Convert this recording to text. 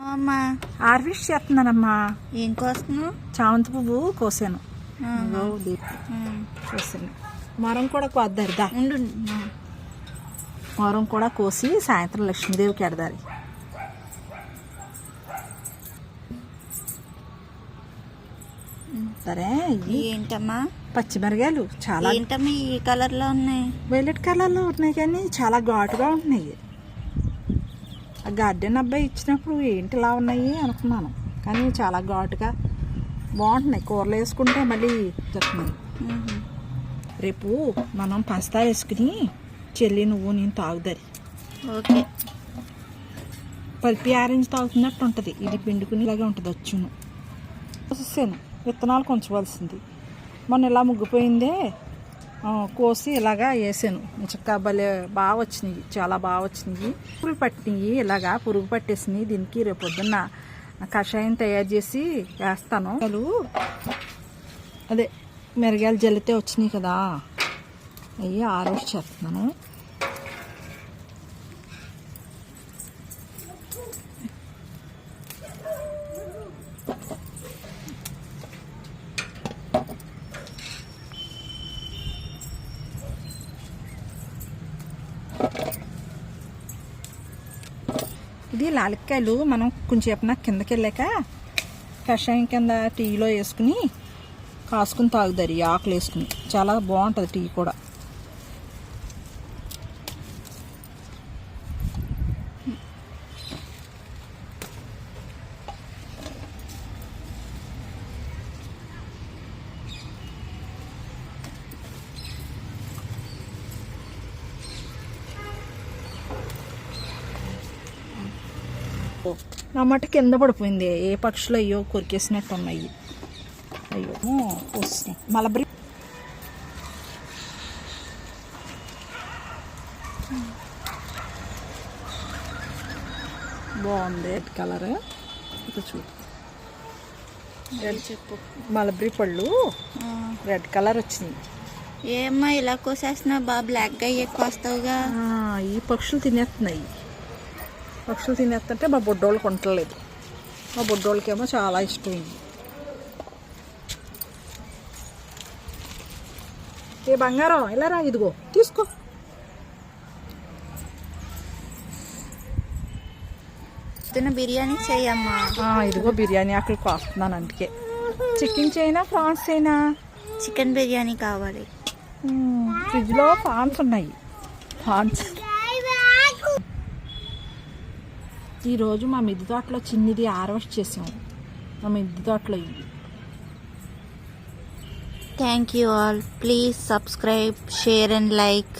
అమ్మా హార్వెస్ట్ చేస్తున్నానమ్మా. ఏం కోస్తున్నావు? చామంతి పువ్వు కోసాను. కోసాను. మొరం కూడా కోద్దారు. ఉండు. మొరం కూడా కోసి సాయంత్రం లక్ష్మీదేవికి ఎడదాలి. సరే. ఏంటమ్మా? పచ్చిమిరకాయలు చాలా. ఏంటమ్మా ఈ కలర్ లో ఉన్నాయి? వైలెట్ కలర్ లో ఉన్నాయి కానీ చాలా ఘాటుగా ఉంటున్నాయి. ఆ గార్డెన్ అబ్బాయి ఇచ్చినప్పుడు ఏంటి ఇలా ఉన్నాయి అనుకున్నాను, కానీ చాలా ఘాటుగా బాగుంటున్నాయి. కూరలు వేసుకుంటే మళ్ళీ చెప్తున్నాయి. రేపు మనం పంచదార వేసుకుని చెల్లి నువ్వు నేను తాగుదారి. ఓకే. పల్పి ఆరెంజ్ తాగుతున్నట్టు ఉంటుంది. ఇది పిండుకుని ఇలాగే ఉంటుంది. వచ్చును కోసేసాను. విత్తనాలు కొంచవలసింది. మొన్న ఇలా ముగ్గిపోయిందే కోసి ఇలాగా వేసాను. చక్కగా భలే బాగా వచ్చినాయి, చాలా బాగా వచ్చినాయి. పురుగు పట్టినాయి, ఇలాగా పురుగు పట్టేసినాయి. దీనికి రేపు పొద్దున్న కషాయం తయారు చేసి వేస్తాను. అదే మిరగాయలు జల్లితే వచ్చినాయి కదా, అవి హార్వెస్ట్ చేస్తున్నాను. ఇది లాలిక్కాయలు మనం కొంచెంసేపు కిందకి వెళ్ళాక కషాయం కింద టీలో వేసుకుని కాసుకుని తాగుదారు. ఈ ఆకులు వేసుకుని చాలా బాగుంటుంది టీ కూడా. నా మట్ట కింద పడిపోయింది. ఏ పక్షులు అయ్యో కొరికేసినట్టు ఉన్నాయి. అయ్యో వస్తున్నాయి. మలబరి బాగుంది. రెడ్ కలర్ ఇక చూడు. రెడ్ చెప్పు. మలబరి పళ్ళు రెడ్ కలర్ వచ్చినాయి. ఏమ్మా ఇలా కోసేస్తున్నావు? బాగా బ్లాక్గా ఎక్కువ వస్తావుగా. ఈ పక్షులు తినేస్తున్నాయి. పక్షులు తినేస్తుంటే మా బొడ్డోళ్ళు కొంటలేదు. మా బొడ్డోళ్ళకేమో చాలా ఇష్టమైంది. ఏ బంగారం ఇలా రా, ఇదిగో తీసుకో. బిర్యానీ చెయ్యమ్మా. ఇదిగో బిర్యానీ అక్కడికి వస్తున్నాను. అందుకే చికెన్ చేయనా ప్రాన్స్ చేయనా? చికెన్ బిర్యానీ కావాలి. ఫ్రిడ్జ్లో ప్రాన్స్ ఉన్నాయి. ప్రాన్స్ ఈరోజు మా మిద్దె తోటలో చిన్నది హార్వెస్ట్ చేసాము. మా మిద్దె తోటలో ఇవి. Thank you all. Please subscribe, share and like.